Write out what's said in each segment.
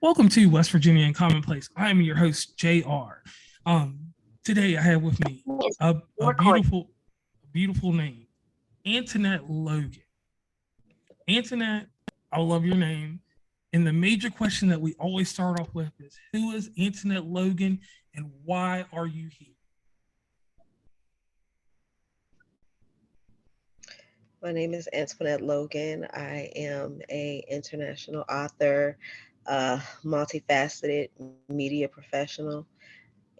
Welcome to West Virginia in Commonplace. I am your host, JR. Today I have with me a beautiful name, Antoinette Logan. Antoinette, I love your name. And the major question that we always start off with is, who is Antoinette Logan and why are you here? My name is Antoinette Logan. I am a international author, multifaceted media professional,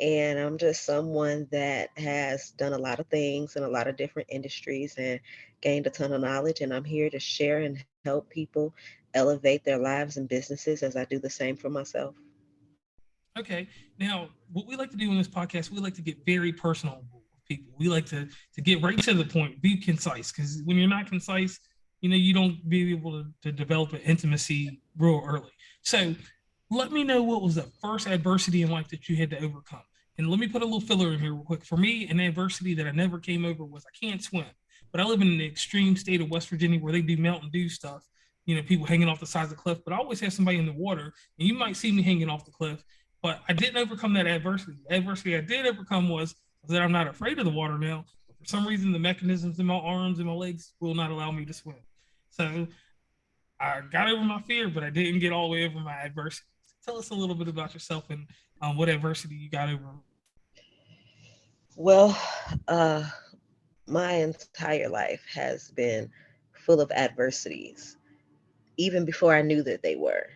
and I'm just someone that has done a lot of things in a lot of different industries and gained a ton of knowledge. And I'm here to share and help people elevate their lives and businesses as I do the same for myself. Okay. Now, what we like to do in this podcast, we like to get very personal with people. We like to get right to the point, be concise, because when you're not concise, you don't be able to develop an intimacy real early. So let me know what was the first adversity in life that you had to overcome. And let me put a little filler in here real quick. For me, an adversity that I never came over was I can't swim, but I live in the extreme state of West Virginia where they do Mountain Dew stuff. People hanging off the sides of the cliff, but I always have somebody in the water, and you might see me hanging off the cliff, but I didn't overcome that adversity. The adversity I did overcome was that I'm not afraid of the water now. For some reason, the mechanisms in my arms and my legs will not allow me to swim. So I got over my fear, but I didn't get all the way over my adversity. Tell us a little bit about yourself and what adversity you got over. Well, uh, my entire life has been full of adversities, even before I knew that they were.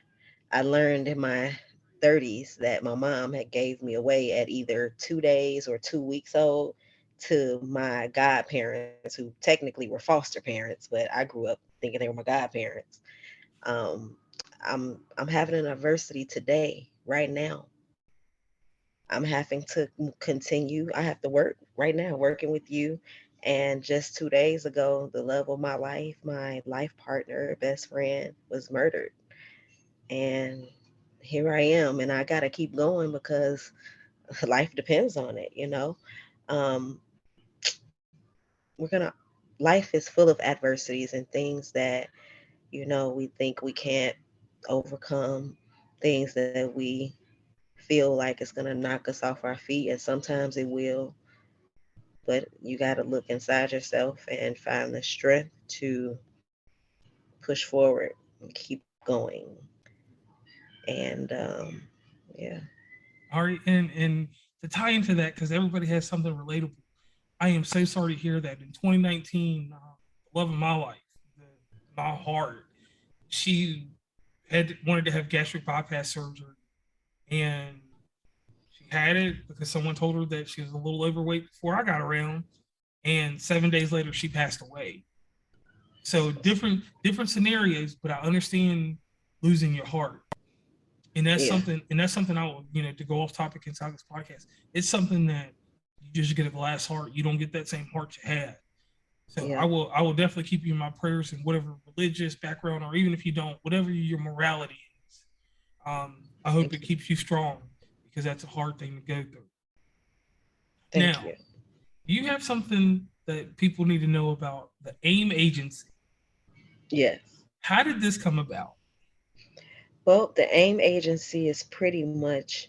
I learned in my 30s that my mom had gave me away at either 2 days or 2 weeks old to my godparents, who technically were foster parents, but I grew up thinking they were my godparents. Um, I'm having an adversity today, right now. I'm having to continue. I have to work right now, working with you. And just 2 days ago, the love of my life partner, best friend, was murdered. And here I am, and I got to keep going because life depends on it. Um, we're going to, life is full of adversities and things that, we think we can't overcome, things that we feel like it's going to knock us off our feet, and sometimes it will. But you got to look inside yourself and find the strength to push forward and keep going. And yeah. All right, and to tie into that, because everybody has something relatable. I am so sorry to hear that. In 2019, the love of my life, my heart, she had wanted to have gastric bypass surgery, and she had it because someone told her that she was a little overweight before I got around, and 7 days later she passed away. So different scenarios, but I understand losing your heart, and that's Yeah. something I will, to go off topic inside this podcast. It's something that you just get a glass heart. You don't get that same heart you had. So Yeah. I will definitely keep you in my prayers and whatever religious background, or even if you don't, whatever your morality is. I hope Thank it you. keeps you strong because that's a hard thing to go through. Thank Now, you. you have something that people need to know about the AIM agency. Yes. How did this come about? Well, the AIM agency is pretty much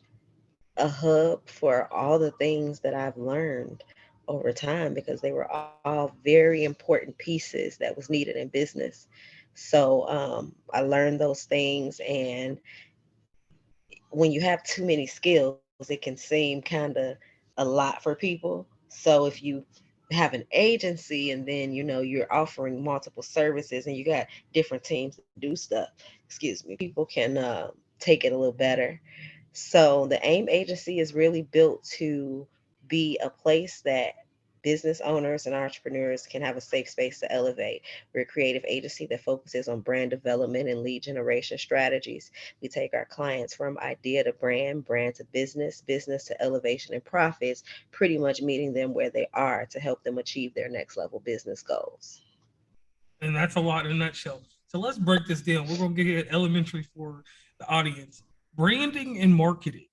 a hub for all the things that I've learned over time, because they were all very important pieces that was needed in business. So I learned those things, and when you have too many skills, it can seem kind of a lot for people. So if you have an agency and then you're offering multiple services and you got different teams to do stuff, excuse me, people can take it a little better. So the AIM agency is really built to be a place that business owners and entrepreneurs can have a safe space to elevate. We're a creative agency that focuses on brand development and lead generation strategies. We take our clients from idea to brand, brand to business, business to elevation and profits, pretty much meeting them where they are to help them achieve their next level business goals. And that's a lot in a nutshell. So let's break this down. We're going to get it elementary for the audience. Branding and marketing.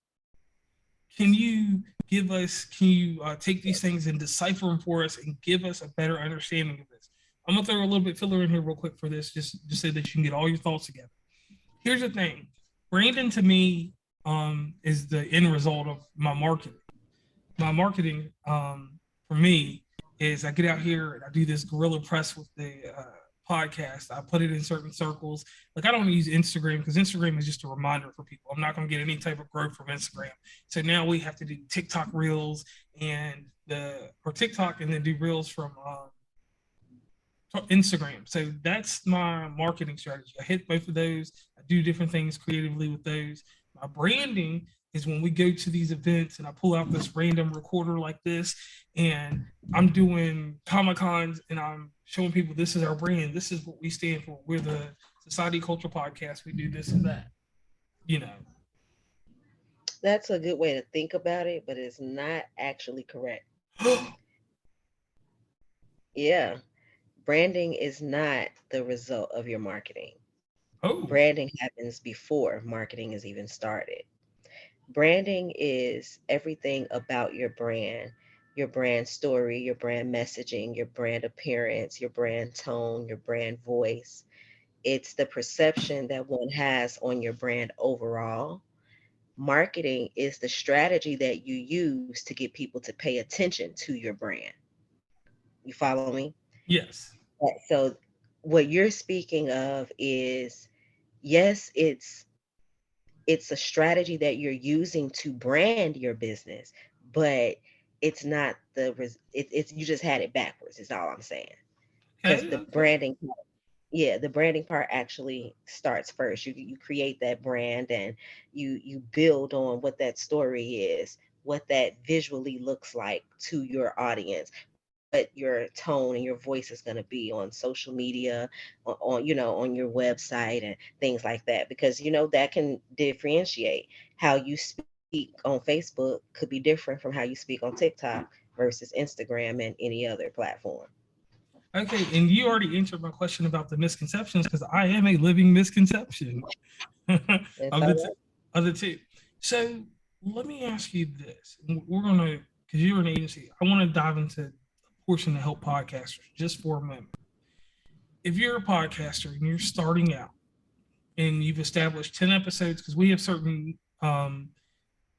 Can you take these things and decipher them for us and give us a better understanding of this? I'm gonna throw a little bit filler in here real quick for this, just so that you can get all your thoughts together. Here's the thing: Branding to me is the end result of my marketing. My marketing for me is I get out here and I do this guerrilla press with the podcast. I put it in certain circles. Like I don't use Instagram because Instagram is just a reminder for people. I'm not going to get any type of growth from Instagram. So now we have to do TikTok reels and the or TikTok and then do reels from Instagram. So that's my marketing strategy. I hit both of those. I do different things creatively with those. My branding is when we go to these events and I pull out this random recorder like this and I'm doing Comic Cons and I'm showing people this is our brand. This is what we stand for. We're the Society Culture Podcast. We do this and that, you know. That's a good way to think about it, but it's not actually correct. Yeah. Branding is not the result of your marketing. Oh, Branding happens before marketing is even started. Branding is everything about your brand story, your brand messaging, your brand appearance, your brand tone, your brand voice. It's the perception that one has on your brand overall. Marketing is the strategy that you use to get people to pay attention to your brand. You follow me? yes. So, what you're speaking of is yes, it's a strategy that you're using to brand your business, but it's not it's you just had it backwards. Is all I'm saying. Because Okay, the okay. branding, yeah, the branding part actually starts first. You create that brand and you build on what that story is, what that visually looks like to your audience, what your tone and your voice is going to be on social media, on your website and things like that. Because that can differentiate how you speak on Facebook could be different from how you speak on TikTok versus Instagram and any other platform. Okay, and you already answered my question about the misconceptions because I am a living misconception It's of all the right. of the two. So let me ask you this: we're gonna because you're an agency. I want to dive into a portion to help podcasters just for a moment. If you're a podcaster and you're starting out and you've established 10 episodes, because we have certain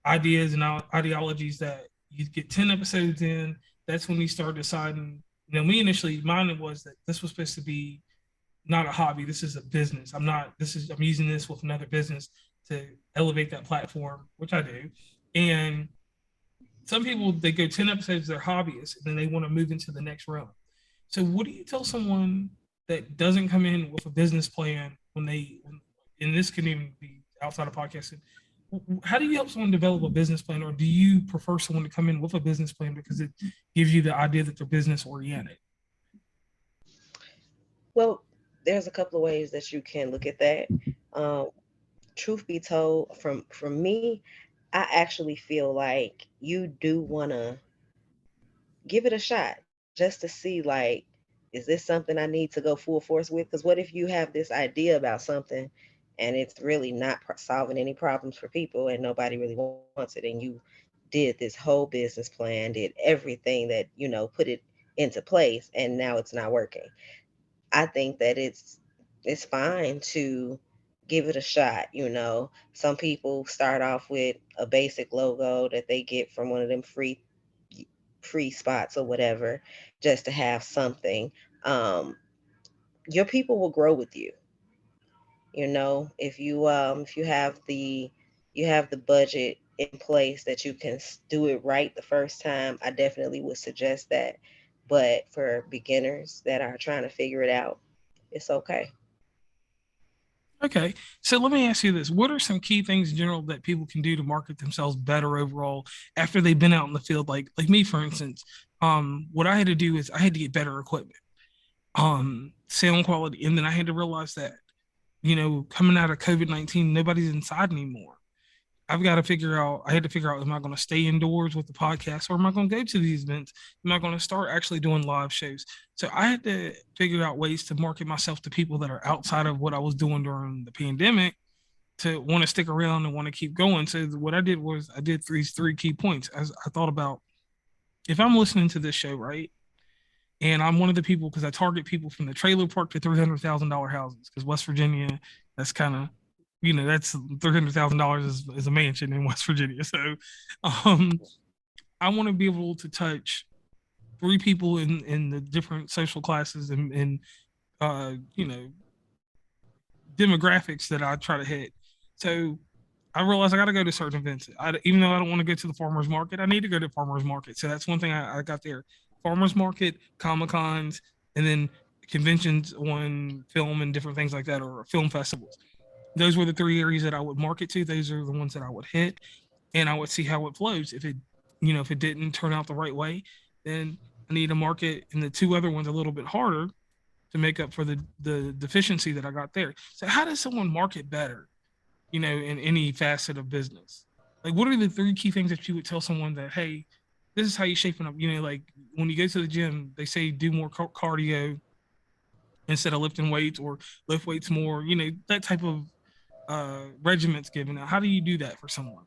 ideas and ideologies that you get 10 episodes in. That's when you start deciding. Me initially, mine was that this was supposed to be not a hobby. This is a business. I'm using this with another business to elevate that platform, which I do. And some people, they go 10 episodes, they're hobbyists, and then they want to move into the next realm. So what do you tell someone that doesn't come in with a business plan and this can even be outside of podcasting, how do you help someone develop a business plan, or do you prefer someone to come in with a business plan because it gives you the idea that they're business oriented? Well, there's a couple of ways that you can look at that. Um, Truth be told, from me, I actually feel like you do want to give it a shot just to see, like, is this something I need to go full force with? Because what if you have this idea about something and it's really not solving any problems for people and nobody really wants it, and you did this whole business plan, did everything that put it into place, and now it's not working. I think that it's fine to give it a shot. Some people start off with a basic logo that they get from one of them free spots or whatever, just to have something. Um, your people will grow with you. If you have the budget in place that you can do it right the first time, I definitely would suggest that. But for beginners that are trying to figure it out, it's okay. Okay, so let me ask you this: what are some key things in general that people can do to market themselves better overall after they've been out in the field? Like me, for instance, what I had to do is I had to get better equipment, sound quality, and then I had to realize that coming out of COVID-19, nobody's inside anymore. I had to figure out, am I going to stay indoors with the podcast or am I going to go to these events? Am I going to start actually doing live shows? So I had to figure out ways to market myself to people that are outside of what I was doing during the pandemic to want to stick around and want to keep going. So what I did was I did three key points. As I thought about, if I'm listening to this show, right? And I'm one of the people because I target people from the trailer park to $300,000 houses because West Virginia, that's kind of that's $300,000 is a mansion in West Virginia. So, um, I want to be able to touch three people in the different social classes and demographics that I try to hit. So I realized I got to go to certain events. Even though I don't want to go to the farmers market, I need to go to farmers market. So that's one thing I got there: farmers market, comic cons, and then conventions on film and different things like that, or film festivals. Those were the three areas that I would market to. Those are the ones that I would hit, and I would see how it flows. If it didn't turn out the right way, then I need to market in the two other ones a little bit harder to make up for the deficiency that I got there. So how does someone market better, in any facet of business? Like, what are the three key things that you would tell someone that, hey, this is how you shaping up? Like when you go to the gym, they say do more cardio instead of lifting weights, or lift weights more. That type of regiments given out. How do you do that for someone?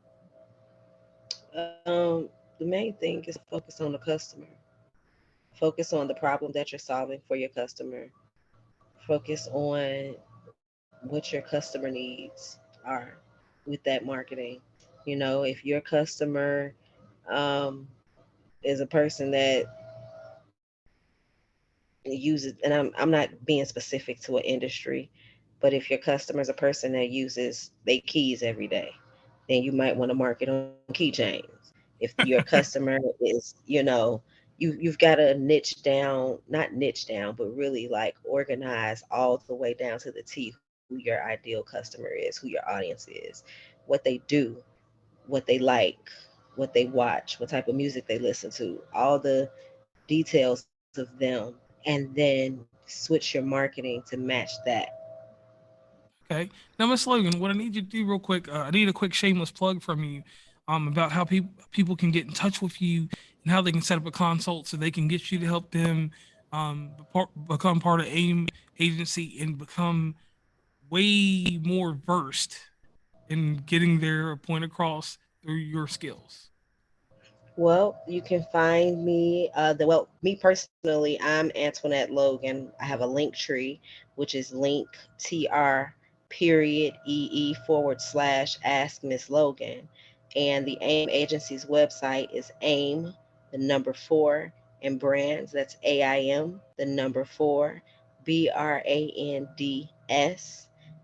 The main thing is to focus on the customer. Focus on the problem that you're solving for your customer. Focus on what your customer needs are with that marketing. If your customer um, is a person that uses, and I'm not being specific to an industry, but if your customer is a person that uses their keys every day, then you might want to market on keychains. If your customer is, you've got to niche down, not niche down, but really like organize all the way down to the T who your ideal customer is, who your audience is, what they do, what they like, what they watch, what type of music they listen to, all the details of them, and then switch your marketing to match that. Okay. Now, Miss Logan, what I need you to do real quick, I need a quick shameless plug from you, about how people can get in touch with you and how they can set up a consult so they can get you to help them become part of AIM agency and become way more versed in getting their point across through your skills. Well, you can find me. Me personally, I'm Antoinette Logan. I have a link tree, which is link.tr period EE /Ask Miss Logan, and the AIM agency's website is AIM the number four and brands. That's AIM the number four BRANDS,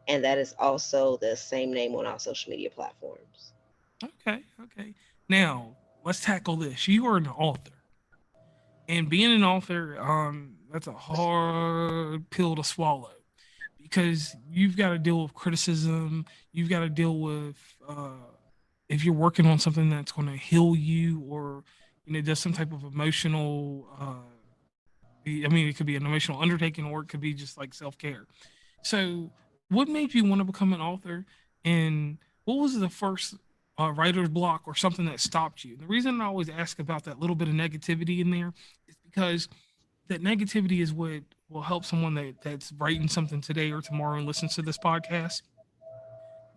and that is also the same name on all social media platforms. Okay. Okay. Now, let's tackle this. You are an author. And being an author, that's a hard pill to swallow because you've got to deal with criticism. You've got to deal with if you're working on something that's going to heal you, or does some type of emotional. I mean, it could be an emotional undertaking, or it could be just like self care. So, what made you want to become an author, and what was the first writer's block or something that stopped you? And the reason I always ask about that little bit of negativity in there is because that negativity is what will help someone that's writing something today or tomorrow and listens to this podcast.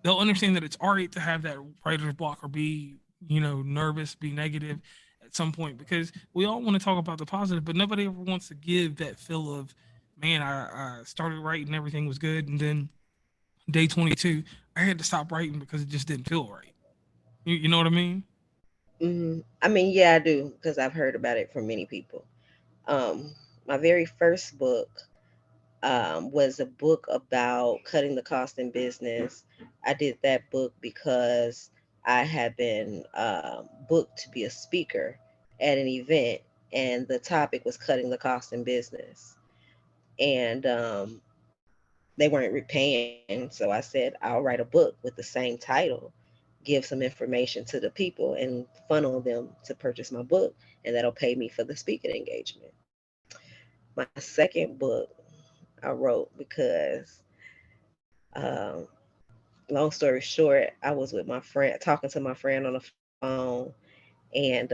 They'll understand that it's all right to have that writer's block or be, nervous, be negative at some point, because we all want to talk about the positive, but nobody ever wants to give that feel of, man, I started writing, everything was good, and then day 22, I had to stop writing because it just didn't feel right. You know what I mean? I mean, yeah, I do because I've heard about it from many people. Um, my very first book was a book about cutting the cost in business. I did that book because I had been booked to be a speaker at an event, and the topic was cutting the cost in business. And they weren't repaying, so I said, I'll write a book with the same title, give some information to the people, and funnel them to purchase my book, and that'll pay me for the speaking engagement. My second book I wrote because um, long story short, I was with my friend, talking to my friend on the phone, and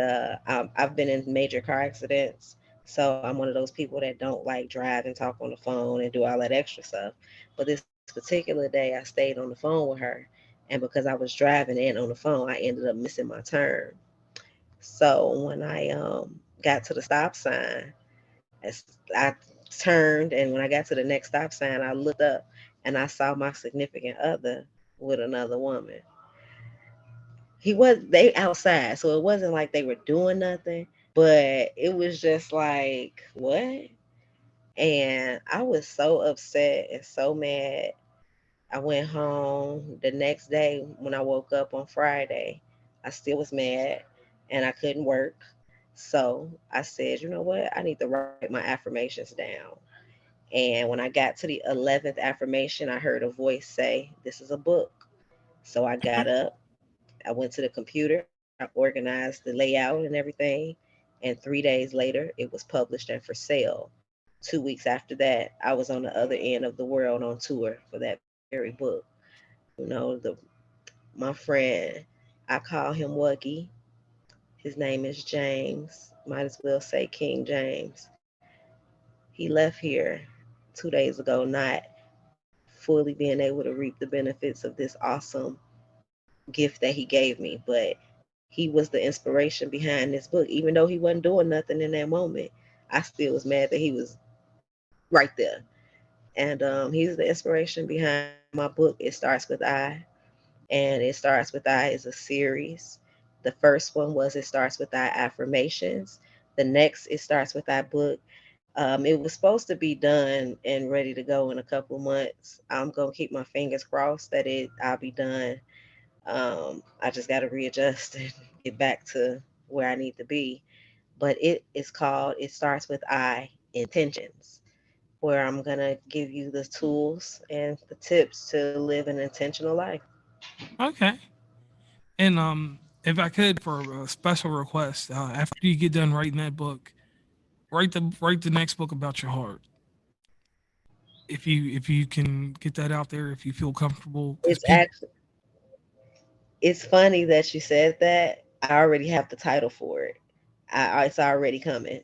I've been in major car accidents. So I'm one of those people that don't like drive and talk on the phone and do all that extra stuff. But this particular day, I stayed on the phone with her, and because I was driving and on the phone, I ended up missing my turn. So when I got to the stop sign, I turned, and when I got to the next stop sign, I looked up and I saw my significant other. with another woman. He was they outside, so it wasn't like they were doing nothing, but it was just like, what? And I was so upset and so mad. I went home the next day when I woke up on Friday. I still was mad and I couldn't work. So I said, you know what? I need to write my affirmations down. And when I got to the 11th affirmation, I heard a voice say, "This is a book." So I got up, I went to the computer, I organized the layout and everything. And 3 days later, it was published and for sale. 2 weeks after that, I was on the other end of the world on tour for that very book. You know, my friend, I call him Wuggy. His name is James. Might as well say King James. He left here 2 days ago, not fully being able to reap the benefits of this awesome gift that he gave me, but he was the inspiration behind this book. Even though he wasn't doing nothing in that moment, I still was mad that he was right there. And he's the inspiration behind my book. It starts with I, and It Starts with I is a series. The first one was It Starts with I Affirmations. The next It Starts with I book. It was supposed to be done and ready to go in a couple months. I'm gonna keep my fingers crossed that I'll be done. I just got to readjust and get back to where I need to be. But it is called It Starts with I Intentions, where I'm gonna give you the tools and the tips to live an intentional life. Okay. And if I could, for a special request, after you get done writing that book, write the next book about your heart. If you can get that out there, if you feel comfortable, because It's people. actually it's funny that you said that. I already have the title for it. It's already coming.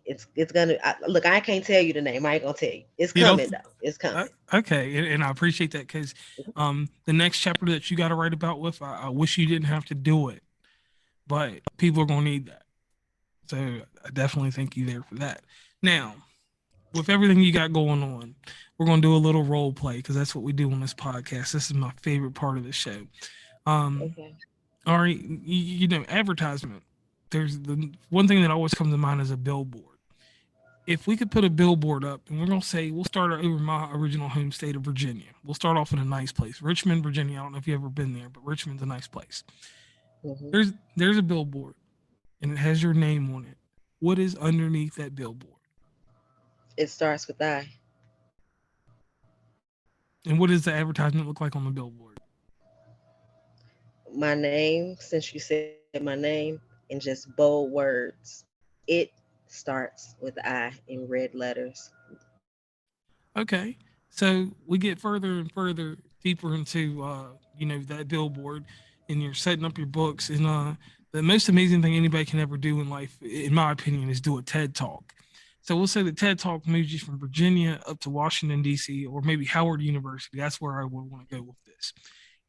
It's gonna look. I can't tell you the name. I ain't gonna tell you. It's You know, coming though. It's coming. okay, and I appreciate that because the next chapter that you got to write about with, I wish you didn't have to do it, but people are gonna need that. So I definitely thank you there for that. Now, with everything you got going on, we're gonna do a little role play because that's what we do on this podcast. This is my favorite part of the show. Um, Okay. all right, advertisement. There's the one thing that always comes to mind is a billboard. If we could put a billboard up, and we're gonna say we'll start over my original home state of Virginia. We'll start off in a nice place, Richmond, Virginia. I don't know if you've ever been there, but Richmond's a nice place. Hmm. There's a billboard, and it has your name on it. What is underneath that billboard? It starts with I. And what does the advertisement look like on the billboard? My name, since you said my name, in just bold words. It starts with I in red letters. Okay, so we get further and further deeper into that billboard, and you're setting up your books. And the most amazing thing anybody can ever do in life, in my opinion, is do a TED talk. So we'll say the TED talk moves you from Virginia up to Washington D.C. or maybe Howard University. That's where I would want to go with this.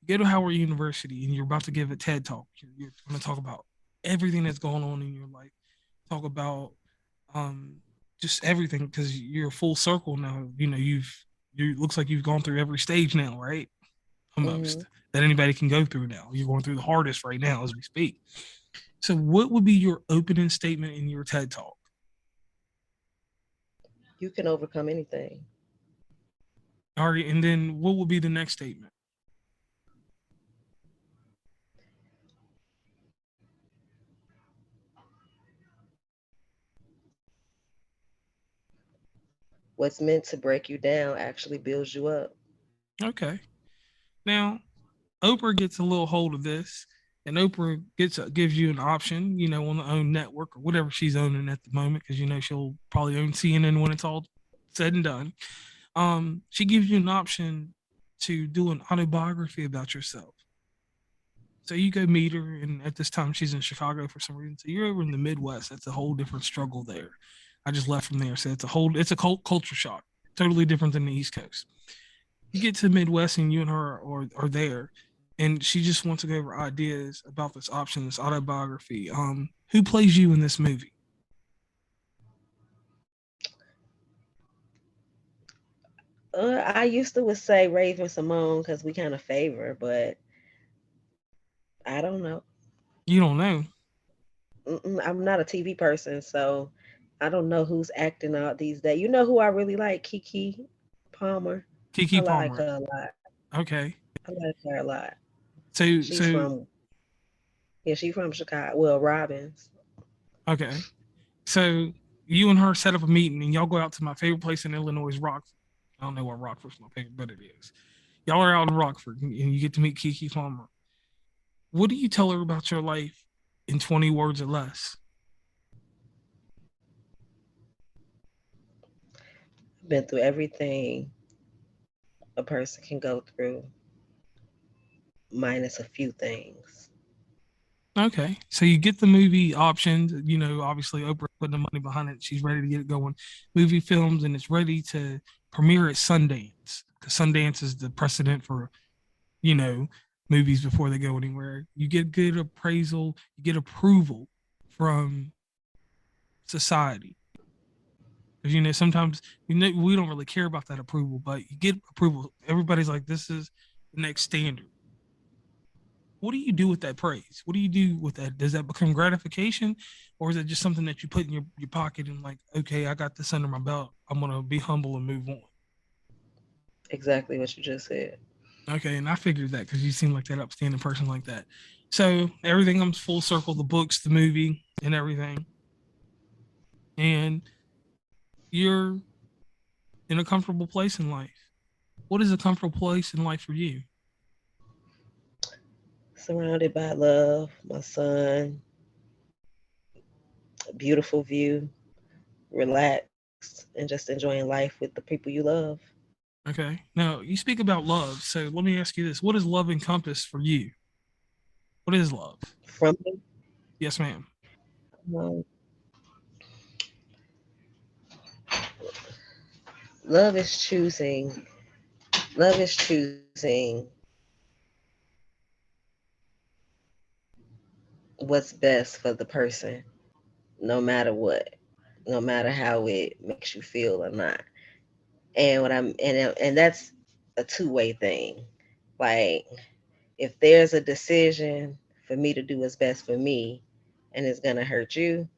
You go to Howard University and you're about to give a TED talk. You're going to talk about everything that's going on in your life. Talk about um, just everything because you're full circle now. You looks like you've gone through every stage now, right? Hmm. Almost that anybody can go through now. You're going through the hardest right now as we speak. So, what would be your opening statement in your TED talk? You can overcome anything. All right, and then what would be the next statement? What's meant to break you down actually builds you up. Okay. Now, Oprah gets a little hold of this, and Oprah gives you an option, on the own network or whatever she's owning at the moment, because she'll probably own CNN when it's all said and done. She gives you an option to do an autobiography about yourself. So you go meet her, and at this time she's in Chicago for some reason. So you're over in the Midwest. That's a whole different struggle there. I just left from there, so it's a culture shock, totally different than the East Coast. You get to the Midwest, and you and her are there, and she just wants to go over ideas about this option, this autobiography. Who plays you in this movie? I used to would say Raven Simone because we kind of favor, but I don't know. You don't know. I'm not a TV person, so I don't know who's acting out these days. You know who I really like? Kiki Palmer. I Kiki like Palmer. her a lot. Okay. I like her a lot. So She's so from yeah, she's from Chicago. Well, Robbins. okay. So you and her set up a meeting and y'all go out to my favorite place in Illinois, Rockford. I don't know why Rockford's my favorite, but it is. Y'all are out in Rockford and you get to meet Kiki Palmer. What do you tell her about your life in 20 words or less? Been through everything a person can go through, minus a few things. Okay. So you get the movie options, obviously Oprah putting the money behind it. She's ready to get it going. Movie films and it's ready to premiere at Sundance. Because Sundance is the precedent for, you know, movies before they go anywhere. You get good appraisal, you get approval from society. Because sometimes we don't really care about that approval, but you get approval. Everybody's like, this is the next standard. What do you do with that praise? What do you do with that? Does that become gratification, or is it just something that you put in your pocket and like, okay, I got this under my belt. I'm gonna be humble and move on. Exactly what you just said. Okay, and I figured that because you seem like that upstanding person like that. So everything comes full circle: the books, the movie, and everything. And you're in a comfortable place in life. What is a comfortable place in life for you? Surrounded by love, my son, beautiful view, relaxed, and just enjoying life with the people you love. Okay. Now you speak about love, so let me ask you this: what does love encompass for you? What is love? From me, Yes, ma'am. um, love is choosing. Love is choosing what's best for the person, no matter what, no matter how it makes you feel or not. And what I'm and that's a two-way thing. Like if there's a decision for me to do what's best for me and it's gonna hurt you,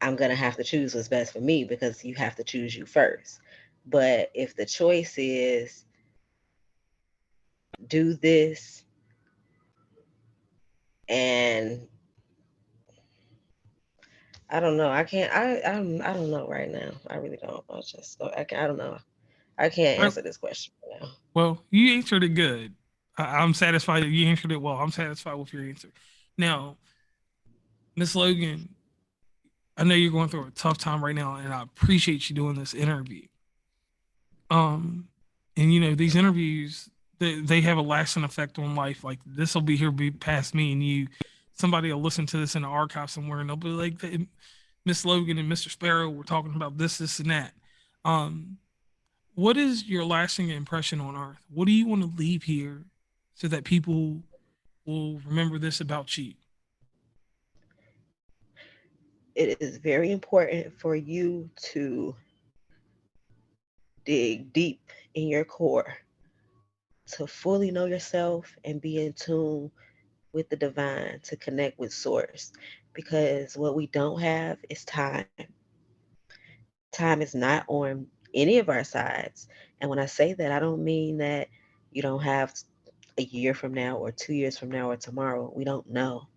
I'm gonna have to choose what's best for me because you have to choose you first. But if the choice is do this and I don't know. I can't. I don't know right now. I really don't. I just. I don't know. I can't Well, answer this question right now. well, you answered it good. I'm satisfied that you answered it well. I'm satisfied with your answer. Now, Miss Logan, I know you're going through a tough time right now, and I appreciate you doing this interview. Um, and these interviews they have a lasting effect on life. Like this will be past me and you. Somebody will listen to this in the archive somewhere, and they'll be like, Miss Logan and Mr. Sparrow were talking about this, and that. Um, what is your lasting impression on Earth? What do you want to leave here so that people will remember this about you? It is very important for you to dig deep in your core to fully know yourself and be in tune with the divine to connect with source because what we don't have is time. Time is not on any of our sides. And when I say that, I don't mean that you don't have a year from now or 2 years from now or tomorrow. We don't know.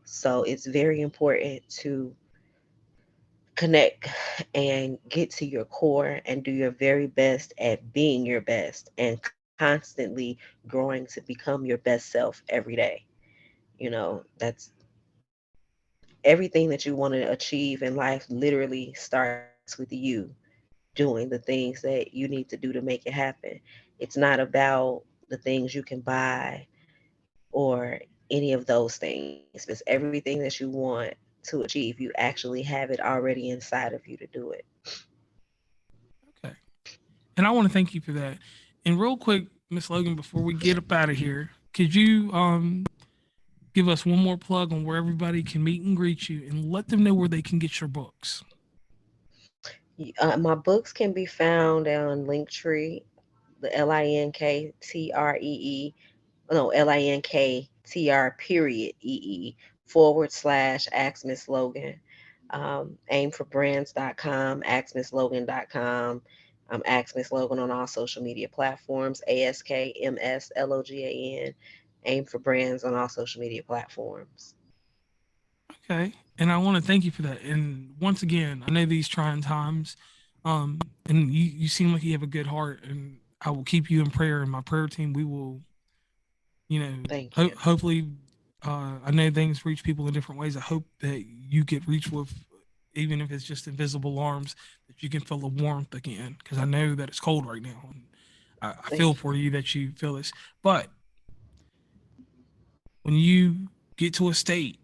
So it's very important to connect and get to your core and do your very best at being your best and constantly growing to become your best self every day. That's everything that you want to achieve in life literally starts with you doing the things that you need to do to make it happen. It's not about the things you can buy or any of those things. It's everything that you want to achieve. You actually have it already inside of you to do it. Okay. And I want to thank you for that. And real quick, Miss Logan, before we get up out of here, could you give us one more plug on where everybody can meet and greet you and let them know where they can get your books? My books can be found on Linktree, the Linkttree, no, Linktr period EE / Ask Miss Logan. AimForBrands.com, AskMsLogan.com. Ask Miss Logan on all social media platforms, AskMsLogan. Aim for Brands on all social media platforms. Okay. And I want to thank you for that. And once again, I know these trying times, and you seem like you have a good heart, and I will keep you in prayer. And my prayer team, we will, Thank you. hopefully, I know things reach people in different ways. I hope that you get reached with, even if it's just invisible arms, that you can feel the warmth again. Because I know that it's cold right now, and I feel Thank you. for you that you feel this. But when you get to a state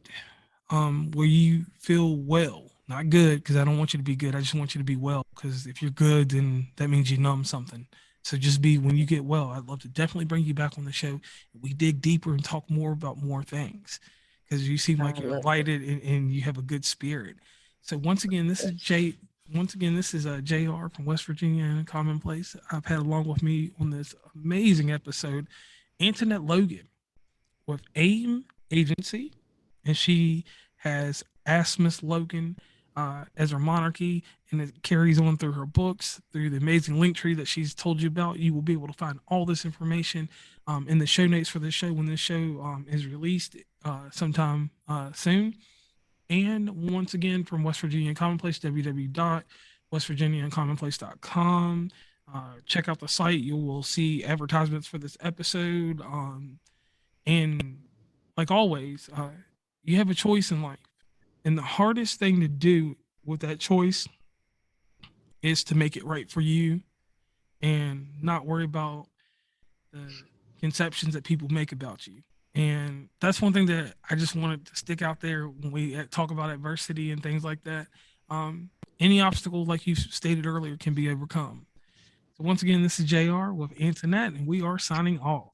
where you feel well, not good, because I don't want you to be good. I just want you to be well, because if you're good, then that means you numb something. So just be when you get well. I'd love to definitely bring you back on the show. We dig deeper and talk more about more things, because you seem like I you're love it. lighted and you have a good spirit. So once again, this is Jay. Once again, this is Jr. from West Virginia and Commonplace. I've had along with me on this amazing episode, Antoinette Logan with A.I.M Agency, and she has asked Miss Logan as her monarchy, and it carries on through her books, through the amazing link tree that she's told you about. You will be able to find all this information in the show notes for this show when this show is released sometime soon. And once again, from West Virginia Commonplace, www.westvirginiacommonplace.com. Check out the site. You will see advertisements for this episode. And like always, you have a choice in life. And the hardest thing to do with that choice is to make it right for you and not worry about the conceptions that people make about you. And that's one thing that I just wanted to stick out there when we talk about adversity and things like that. Um, any obstacle, like you stated earlier, can be overcome. So once again, this is JR with Antoinette, and we are signing off.